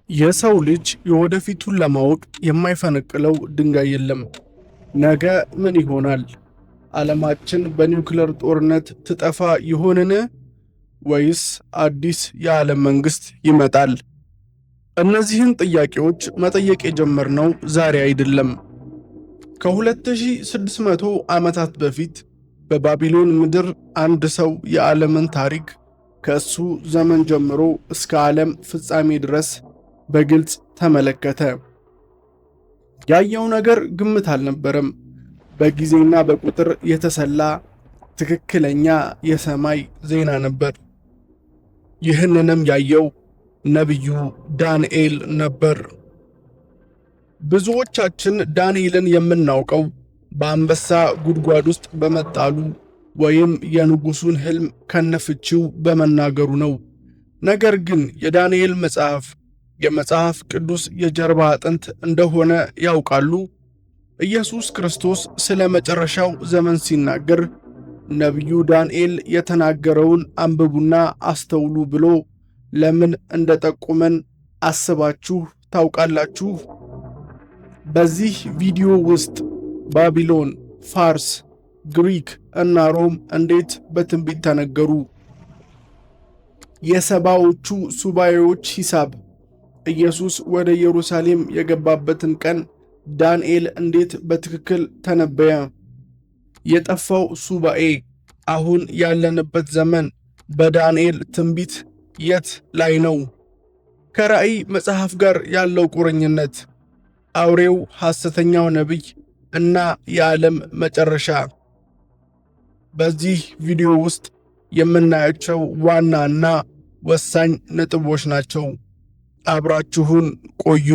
የሰው ልጅ የወደፊቱን ለማወቅ የማይፈነቅለው ድንጋይ የለም። ነገ ምን ይሆናል? ዓለማችን በኒውክሌር ጦርነት ትጠፋ ይሆንን? ወይስ አዲስ የዓለም መንግሥት ይመጣል? እነዚህን ጥያቄዎች መጠየቅ የጀመርነው ዛሬ አይደለም። ከ2600 ዓመታት በፊት በባቢሎን ምድር አንድ ሰው የዓለምን ታሪክ ከእሱ ዘመን ጀምሮ እስከ ዓለም ፍጻሜ ድረስ በግልጽ ተመለከተ። ያየው ነገር ግምት አልነበረም። በጊዜና በቁጥር የተሰላ ትክክለኛ የሰማይ ዜና ነበር። ይህንንም ያየው ነቢዩ ዳንኤል ነበር። ብዙዎቻችን ዳንኤልን የምናውቀው በአንበሳ ጉድጓድ ውስጥ በመጣሉ ወይም የንጉሡን ሕልም ከነፍቺው በመናገሩ ነው። ነገር ግን የዳንኤል መጽሐፍ የመጽሐፍ ቅዱስ የጀርባ አጥንት እንደሆነ ያውቃሉ? ኢየሱስ ክርስቶስ ስለ መጨረሻው ዘመን ሲናገር ነቢዩ ዳንኤል የተናገረውን አንብቡና አስተውሉ ብሎ ለምን እንደጠቆመን አስባችሁ ታውቃላችሁ? በዚህ ቪዲዮ ውስጥ ባቢሎን፣ ፋርስ፣ ግሪክ እና ሮም እንዴት በትንቢት ተነገሩ? የሰባዎቹ ሱባኤዎች ሂሳብ፣ ኢየሱስ ወደ ኢየሩሳሌም የገባበትን ቀን ዳንኤል እንዴት በትክክል ተነበየ? የጠፋው ሱባኤ፣ አሁን ያለንበት ዘመን በዳንኤል ትንቢት የት ላይ ነው? ከራእይ መጽሐፍ ጋር ያለው ቁርኝነት፣ አውሬው ሐሰተኛው ነቢይ እና የዓለም መጨረሻ። በዚህ ቪዲዮ ውስጥ የምናያቸው ዋናና ወሳኝ ነጥቦች ናቸው። አብራችሁን ቆዩ።